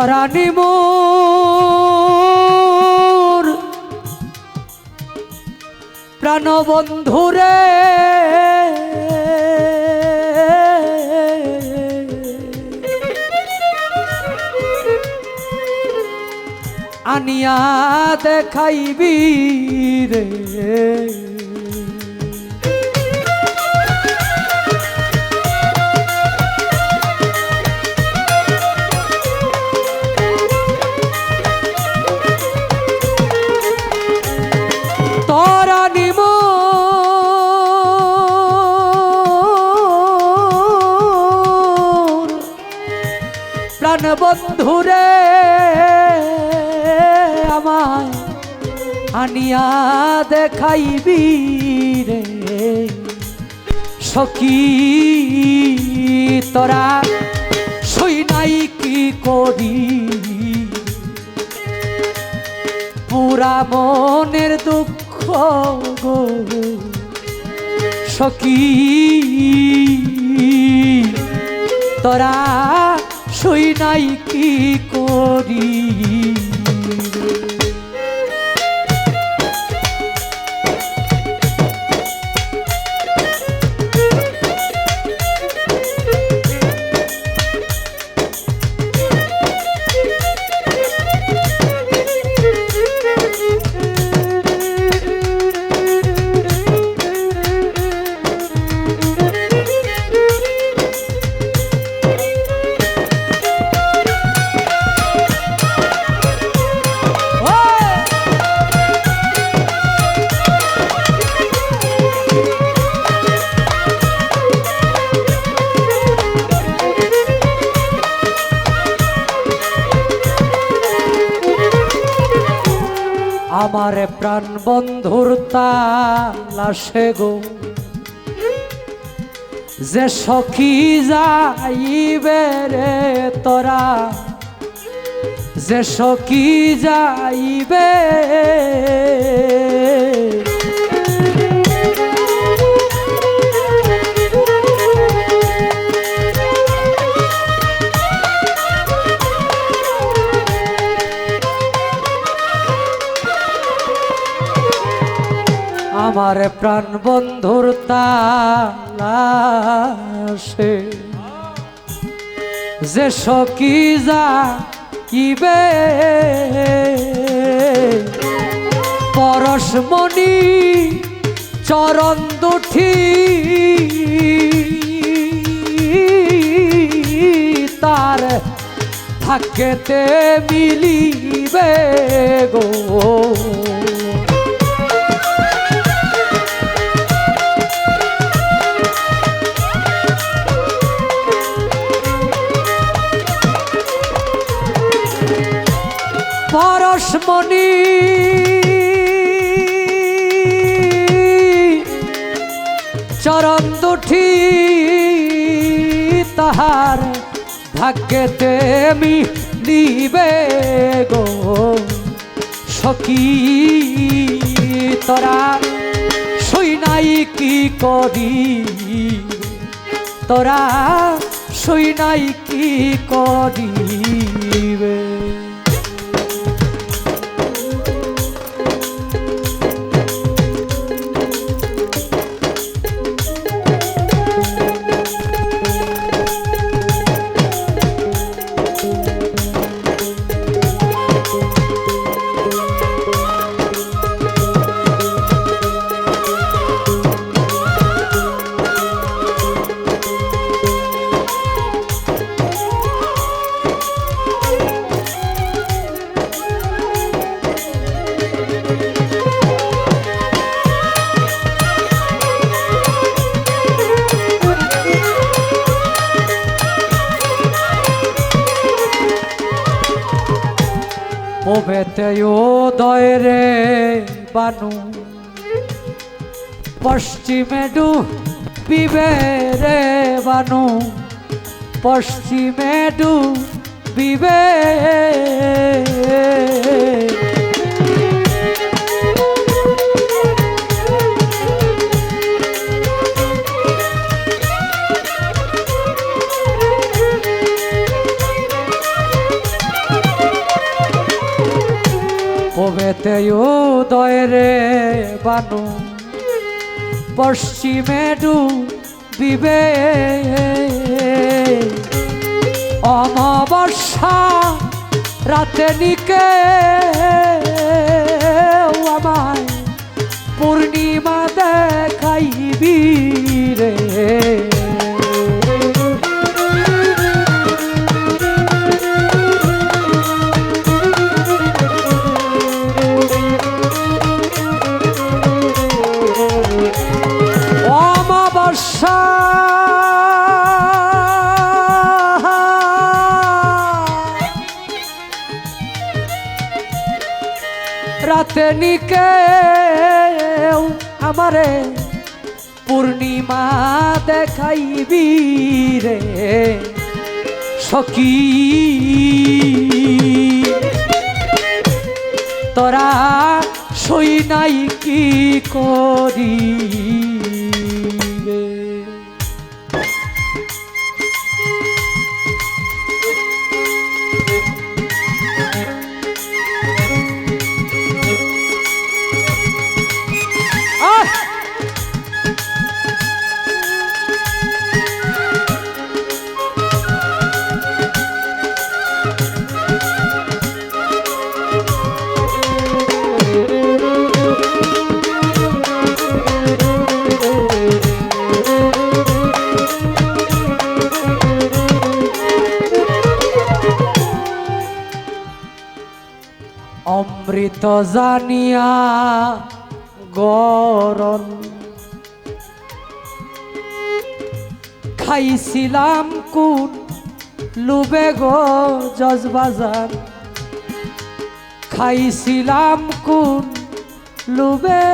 তরানি মোর প্রাণবন্ধুরে আনিয়া দেখাইবি রে তরানি মোর প্রাণবন্ধুরে আমায় আনিয়া দেখাইবি রে সখী তোরা সই নাই কি করি পুরা মনের দুঃখ গো সখী তোরা সই নাই কি করি আমার প্রাণ বন্ধুর তালাশে গো যে সখী যাইবে রে তোরা যে সখী যাইবে আমার প্রাণ বন্ধুর তালাশে যে সখী যাইবে পরশমণি চরণ দুটি তার থাকেতে মিলিবে গো পরশমণি চরণ দুটি তাহার ভাগ্যেতে মিলিবে গো সখী তোরা সই নাই কি করি তোরা সই নাই কি করিবে ও বেতে উদয় রে বানু পশ্চিমে ডুবিবে রে বানু পশ্চিমে ডুবিবে বানু পশ্চিমে ডুবিবে অমাবস্যা রাতে নিকে আমায় পূর্ণিমা দেখাইবি রে অমাবস্যা রাতে নিকে আমারে পূর্ণিমা দেখাইবি রে সখী তোরা সই নাই কি করি রে অমৃত জানিয়া গরল খাইছিলাম কোন লুবে গো জজবাজার খাইছিলাম কোন লুবে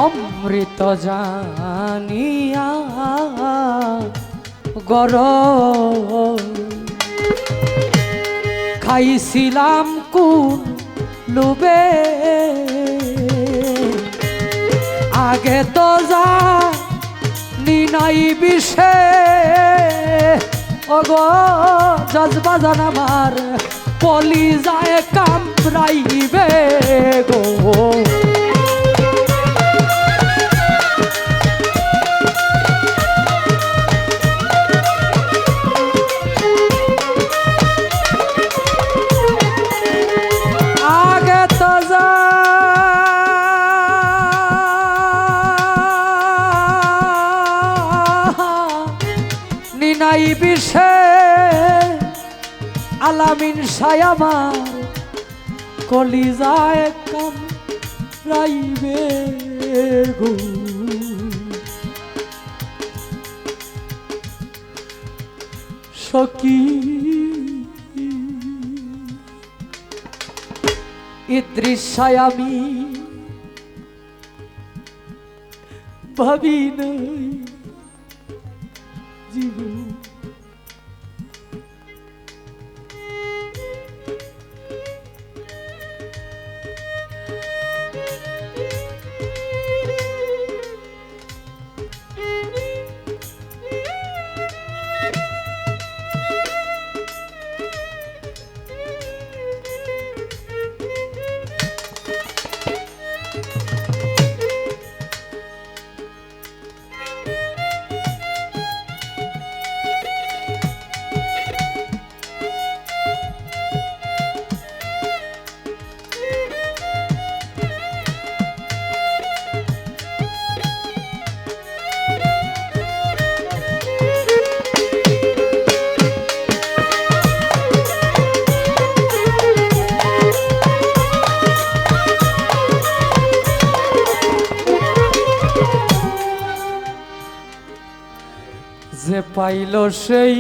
অমৃত জানিয়া গরল খাইছিলাম কোন লুবে আগে তো জানি নাই বিষে ওগো জজবাজান আমার পলি যায় কামড়াইবে গো নাই বিষে আলামিন সায়ামার কলিজায় কামড়াইবে গো সখী দৃশ্যায় আমি ভাবি নাই জীবন যে পাইল সেই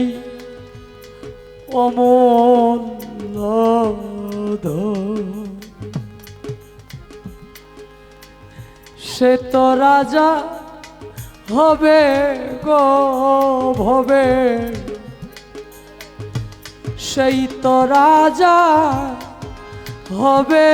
অমূল্য ধন সে তো রাজা হবে গো ভবে সেই তো রাজা হবে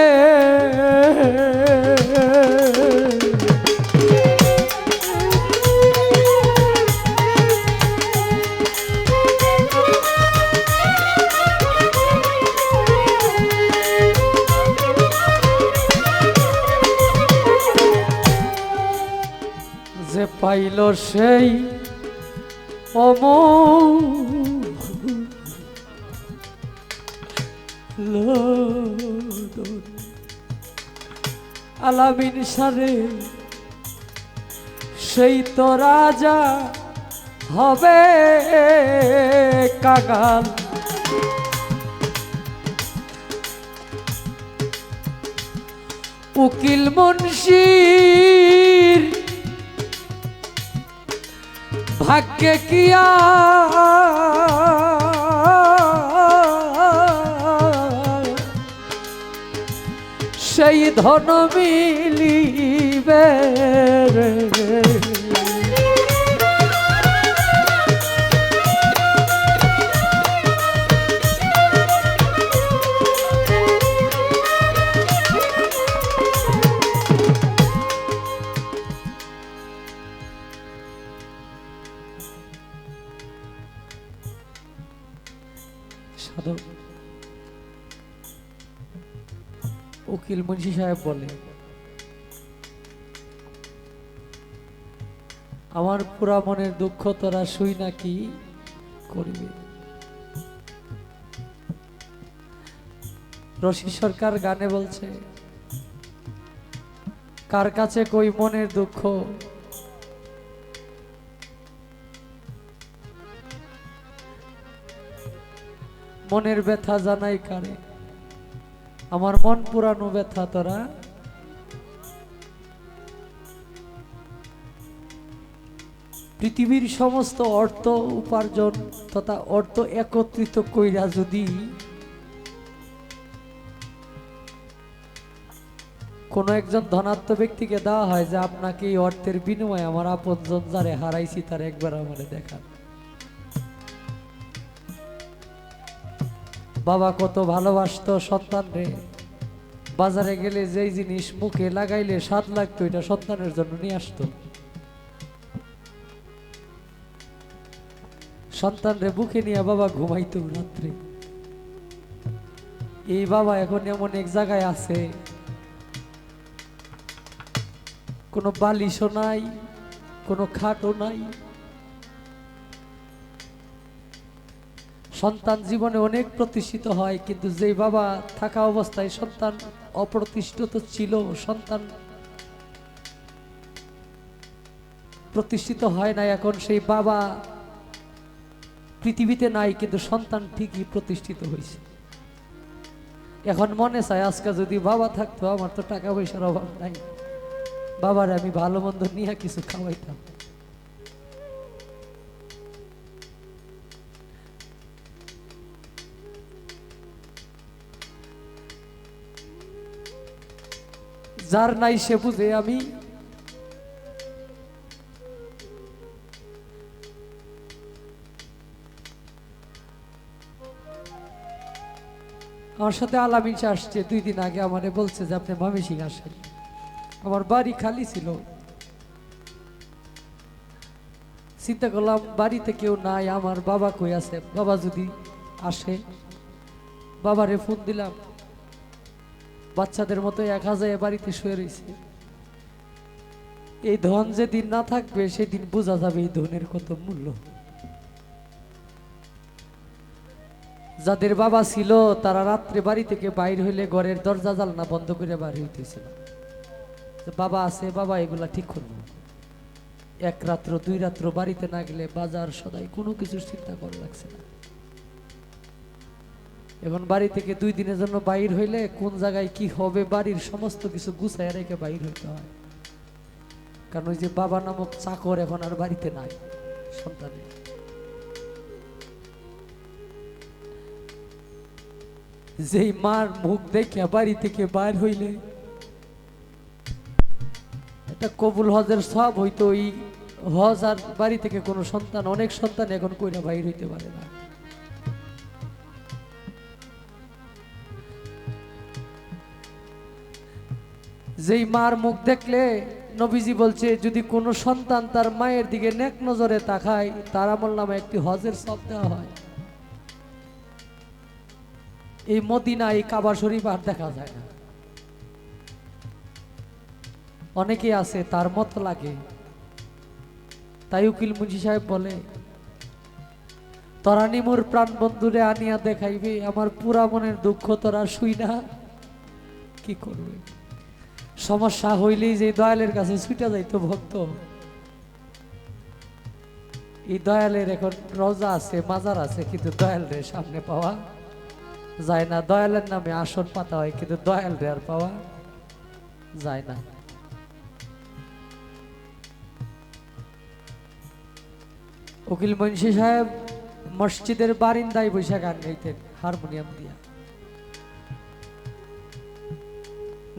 যে পাইল সেই আলামিন সারে সেই তো রাজা হবে কাগাল। উকিল মুন্সির ভাগ্যে কিয়া সেই ধন মিলিবে রে। সাধক উকিল মুন্সি সাহেব বলে, আমার পুরা মনের দুঃখ তোরা শুই না কি করবি। রশি সরকার গানে বলছে, কার কাছে কই মনের দুঃখ, মনের ব্যথা জানাই কারে, আমার মন পুরানো ব্যথা তোরা পৃথিবীর সমস্ত অর্থ উপার্জন তথা অর্থ একত্রিত কইরা যদি কোনো একজন ধনাত্ম ব্যক্তিকে দেওয়া হয় যে আপনাকে এই অর্থের বিনিময়ে আমার আপনজন যারে হারাইছি তার একবার আমারে দেখান। বাবা কত ভালোবাসতো সন্তান রে, বাজারে গেলে যেই জিনিস মুখে লাগাইলে স্বাদ লাগতো এটা সন্তানের জন্য নিয়ে আসতো। সন্তান রে বুকে নিয়ে বাবা ঘুমাইতো রাত্রে। এই বাবা এখন এমন এক জায়গায় আছে, কোনো বালিশও নাই, কোনো খাটও নাই। সন্তান জীবনে অনেক প্রতিষ্ঠিত হয়, কিন্তু যেই বাবা থাকা অবস্থায় সন্তান অপ্রতিষ্ঠিত ছিল, সন্তান প্রতিষ্ঠিত হয় না, এখন সেই বাবা পৃথিবীতে নাই কিন্তু সন্তান ঠিকই প্রতিষ্ঠিত হয়েছে। এখন মনে চায় আজকে যদি বাবা থাকতো, আমার তো টাকা পয়সার অভাব নাই, বাবার আমি ভালো মন্দ নিয়ে কিছু খাওয়াইতাম। যার নাই সে বুঝে। আমি আমার সাথে আলামিন আসছে 2 দিন আগে, আমারে বলছে যে আপনি ময়মনসিংহ আসেন। আমার বাড়ি খালি ছিল, চিন্তা করলাম বাড়িতে কেউ নাই, আমার বাবা কই আছে, বাবা যদি আসে। বাবারে ফোন দিলাম, বাচ্চাদের মতো একা যায় বাড়িতে শুয়ে রয়েছে। এই ধন যেদিন না থাকবে সেদিন বোঝা যাবে এই ধনের কত মূল্য। যাদের বাবা ছিল তারা রাত্রে বাড়ি থেকে বাইর হইলে ঘরের দরজা জানলা বন্ধ করে বাড়ি হইতেছিল। বাবা আছে, বাবা এগুলা ঠিক করবো। 1 রাত্র 2 রাত্র বাড়িতে না গেলে বাজার সদাই কোনো কিছু চিন্তা করা লাগছে না। এখন বাড়ি থেকে 2 দিনের জন্য বাইর হইলে কোন জায়গায় কি হবে বাড়ির সমস্ত কিছু গুছাইয়া রেখে বাইর হইতে হয়, কারণ ওই যে বাবা নামক চাকর এখন আর বাড়িতে নাই। সন্তানের যেই মার মুখ দেখে বাড়ি থেকে বাইর হইলে এটা কবুল হজের সব হইতো, ওই হজ আর বাড়ি থেকে কোনো সন্তান, অনেক সন্তান এখন কইরা বাইর হইতে পারে না। যেই মার মুখ দেখলে নবীজি বলছে যদি কোনো সন্তান তার মায়ের দিকে নেক নজরে তাকায় তার আমল নামে একটি হজের সওয়াব দেওয়া হয়। এই মদিনা এই কাবা শরীফ আর দেখা যায় না। অনেকে আছে তার মতো লাগে, তাই উকিল মুন্সি সাহেব বলে তোরা নিমুর প্রাণ বন্ধুরে আনিয়া দেখাইবে, আমার পুরা মনের দুঃখ তোরা শুই না কি করবে। সমস্যা হইলেই যে দয়ালের কাছে ছুটে যাইতো ভক্ত, এই দয়ালের এখন রোজা আছে মাজার আছে কিন্তু দয়ালের সামনে পাওয়া যায় না। দয়ালের নামে আসন পাতা হয় কিন্তু দয়ালরে আর পাওয়া যায় না। উকিল মুন্সি সাহেব মসজিদের বারিন্দায় বসে গান গাইতেন হারমোনিয়াম দিয়া।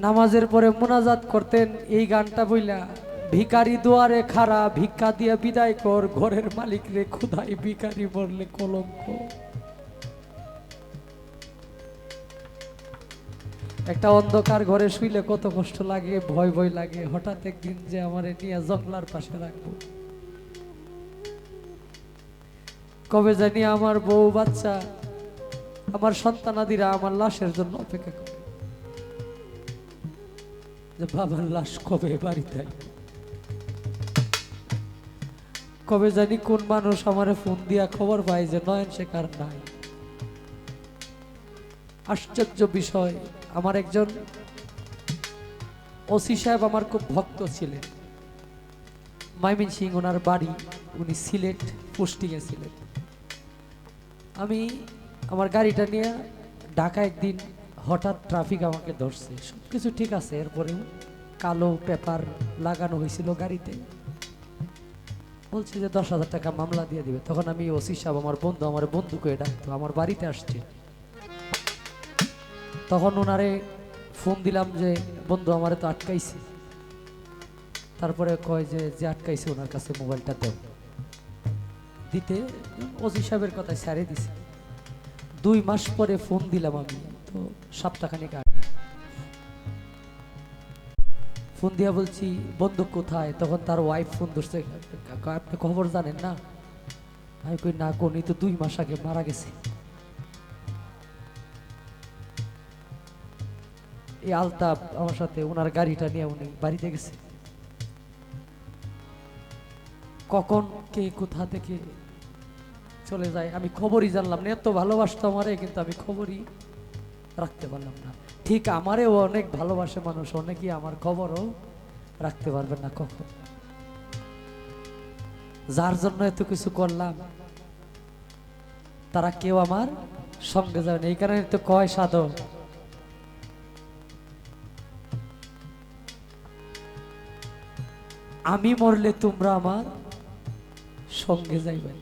নামাজের পরে মোনাজাত করতেন এই গানটা বইলা, ভিখারি দুয়ারে খাড়া ভিক্ষা দিয়া বিদায় কর, ঘরের মালিক রে খুদাই ভিখারি মরলে কলঙ্ক। একটা অন্ধকার ঘরে শুইলে কত কষ্ট লাগে, ভয় ভয় লাগে, হঠাৎ একদিন যে আমারে নিয়ে জঙ্গলার পাশে রাখবো, কবে জানি আমার বউ বাচ্চা আমার সন্তানাদিরা আমার লাশের জন্য অপেক্ষা করে যে বাবার লাশ কবে বাড়িতে, কবে জানি কোন মানুষ আমারে ফোন দিয়া খবর পায় যে নয়ন শেখার নাই। আশ্চর্য বিষয়, আমার একজন ওসি সাহেব আমার খুব ভক্ত ছিলেন, ময়মনসিংহ ওনার বাড়ি, উনি সিলেট পোস্টিংয়ে ছিলেন। আমি আমার গাড়িটা নিয়ে ঢাকা একদিন হঠাৎ ট্রাফিক আমাকে ধরছে, সবকিছু ঠিক আছে, এরপরেও কালো পেপার লাগানো হয়েছিল গাড়িতে, বলছে যে 10,000 টাকা মামলা দিয়ে দিবে। তখন আমি ওসি সাহেব আমার বন্ধুকে ডাকতো, আমার বাড়িতে আসছে, তখন ওনারে ফোন দিলাম যে বন্ধু আমারে তো আটকাইছে। তারপরে কয় যে আটকাইছে ওনার কাছে মোবাইলটা দেব, দিতে ওসি সাহেবের কথায় ছাড়ে দিছে। 2 মাস পরে ফোন দিলাম আমি, তো সপ্তাহখানিক আগে ফোন দিয়া বলছি বন্ধু কোথায়, তখন তার ওয়াইফ ফোন ধরছে, আপনি খবর জানেন না? আমি কই না, কোনি তো 2 মাস আগে মারা গেছে। এই আলতাপ আমার সাথে ওনার গাড়িটা নিয়ে উনি বাড়িতে গেছে। কখন কে কোথা থেকে চলে যায় আমি খবরই জানলাম না। এত ভালোবাসতো আমারে, কিন্তু আমি খবরই রাখতে পারলাম না। ঠিক আমারেও অনেক ভালোবাসে মানুষ, অনেকেই আমার খবরও রাখতে পারবে না কখন। যার জন্য এত কিছু করলাম তারা কেউ আমার সঙ্গে যাবে না, এই কারণে তো কয় সাধক আমি মরলে তোমরা আমার সঙ্গে যাইবে।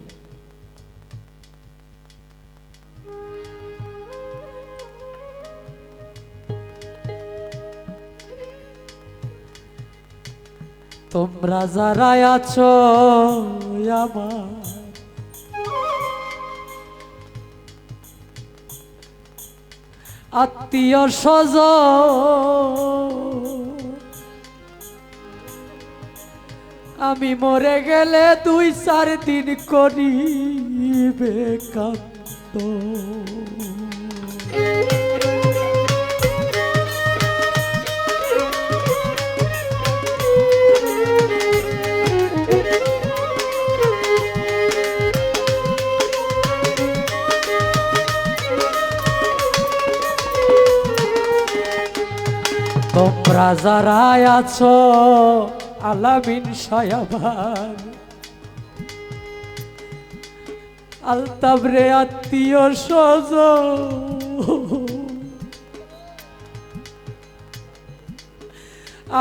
তোমরা যারা আছো আমার আত্মীয় স্বজন, আমি মরে গেলে 2-4 দিন করিবে কান্ত। তোমরা যারা আছো আলামিন সায়াবান আলতাবরে আত্মীয় স্বজন,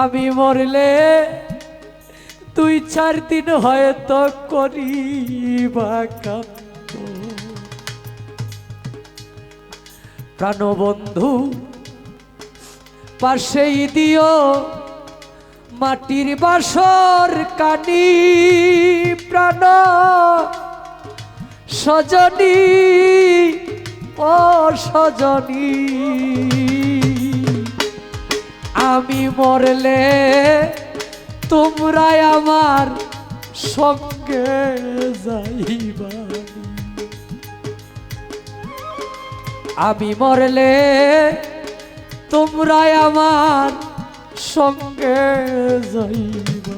আমি মরলে 2-4 দিন হয়তো করিবা কান্ত। প্রাণবন্ধু পাশেই দিও মাটির বাসর কানি, প্রাণ সজনী ও সজনী আমি মরলে তোমরা আমার সঙ্গে যাইবা, আমি মরলে তোমরা আমার সঙ্গে যাইবা।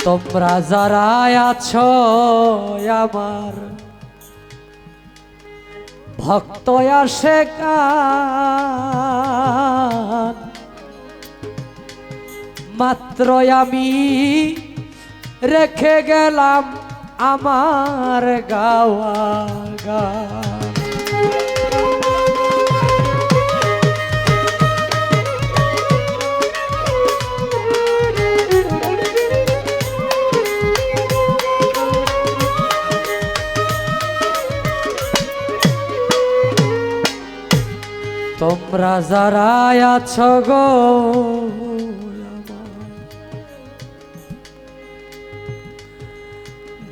তোমরা যারা আছো আমার ভক্ত আশিকান, মাত্র আমি রেখে গেলাম আমার গাওয়া গান। তোমরা যারা আছো গো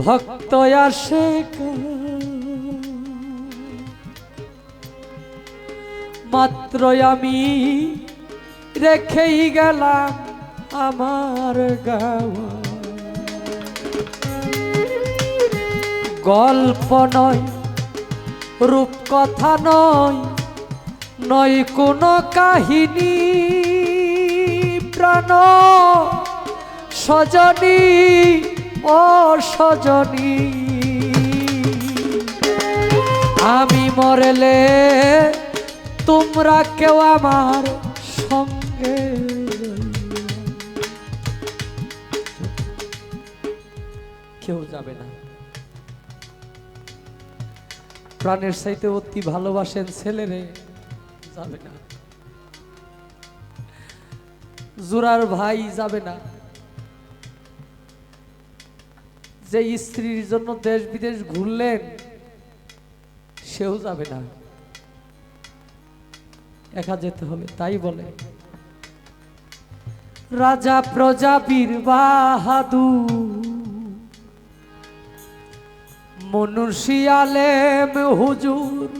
ভক্ত আশিকান, মাত্র আমি রেখেই গেলাম আমার গাওয়া। গল্প নয়, রূপকথা নয়, নয় কোনো কাহিনী, প্রাণ সজনী ও সজনী, আমি মরলে তোমরা কেউ আমার সঙ্গে, কেউ যাবে না। প্রাণের চাইতে অতি ভালোবাসেন ছেলেরে, যাবে না। জোরার ভাই যাবে না, যে স্ত্রীর জন্য দেশ বিদেশ ঘুরলেন সেও যাবে না, একা যেতে হবে। তাই বলে রাজা প্রজা বীর বাহাদুর, মুনশি আলেম হুজুর,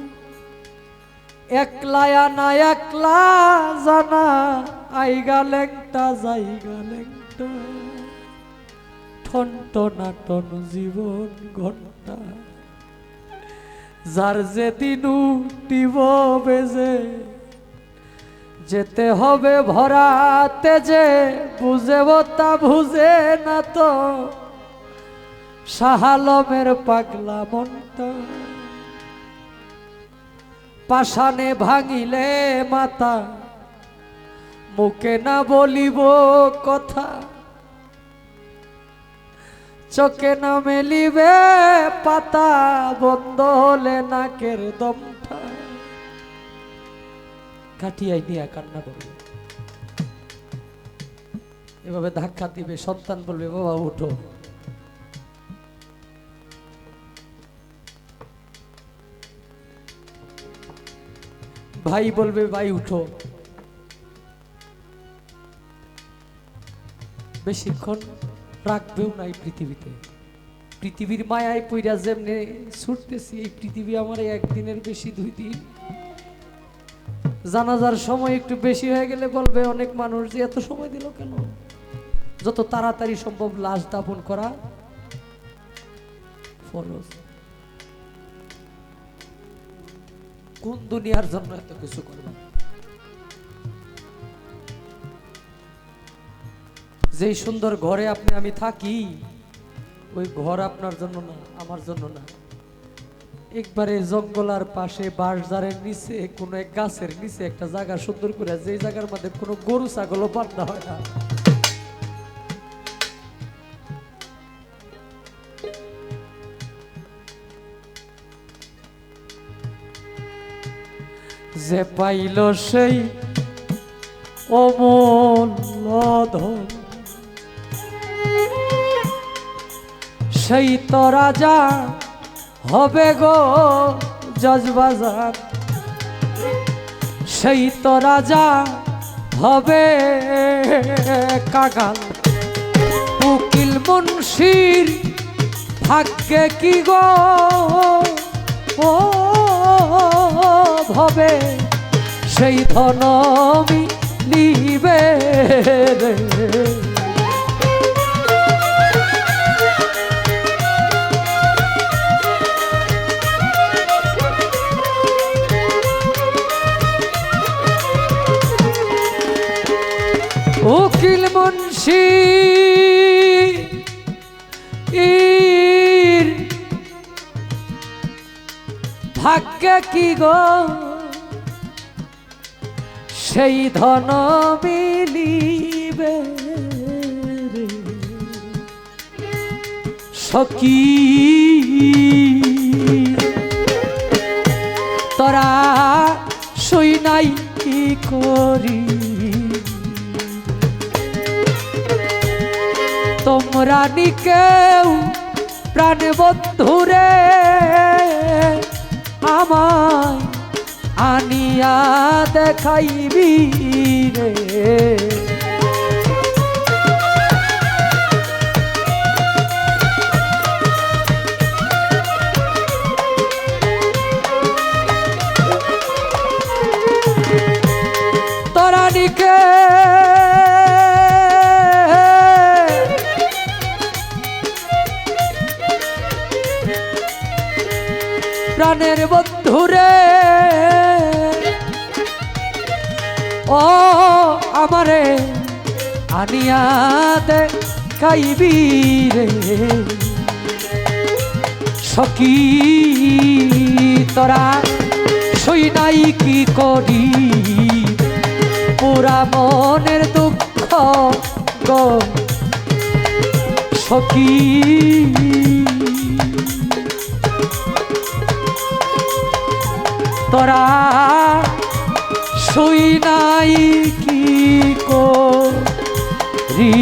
একলায়া না একলা জানা, আইগা লেংটা যাইগা লেংটা, ঠন টনাটন জীবন ঘন্টা, যার যেদিন উঠিব বেজে, যেতে হবে ভরাতে যে, বুঝেব তা বুঝে না তো শাহ আলমের পাগলা মনটা। পাষাণে ভাঙিলে মাথা, মুখে না বলিব কথা, চোখে না মেলিবে পাতা, বন্ধ হলে নাকের দমটা। কাটিয়াই নিয়ে কান্না করবে, এভাবে ধাক্কা দিবে, সন্তান বলবে বাবা উঠো। ভাই বলবে ভাই উঠো। বেশিক্ষণ রাখবেও নাই পৃথিবীতে। পৃথিবীর মায়ায় পইরা যেমনে ছুটতেছি, এই পৃথিবী আমার একদিনের বেশি 2 দিন। জানাজার সময় একটু বেশি হয়ে গেলে বলবে অনেক মানুষ যে এত সময় দিল কেন। যত তাড়াতাড়ি সম্ভব লাশ দাফন করা ফরজ। কোন দুনিয়ার জন্য এত কিছু করবেন? যেই সুন্দর ঘরে আপনি আমি থাকি, ওই ঘর আপনার জন্য না, আমার জন্য না। একবারে জঙ্গলার পাশে বাঁশঝাড়ের নিচে কোনো এক গাছের নিচে একটা জায়গা সুন্দর করে, যেই জায়গার মধ্যে কোনো গরু ছাগলও বাঁধা হয় না। যে পাইল সেই অমূল্য ধন, সেই তো রাজা হবে গো যাস বাজার সেই তো রাজা হবে কাগাল উকিল মুন্সির ভাগ্যে কি গো ও ভবে সেই ধন মিলিবে রে উকিল মুন্সি ভাগ্যে কি গো সেই ধন মিলিবে রে সখী তোরা সই নাই কি করি তোমরা নি কেউ প্রাণ বন্ধুরে আমায় আনিয়া দেখাইবি রে তোরা নি প্রাণের বন্ধুরে ও আমারে আনিয়া দেখাইবি রে সখী তোরা সই নাই কি করি পুরা মনের দুঃখ গো সখী তোরা সই নাই কি করি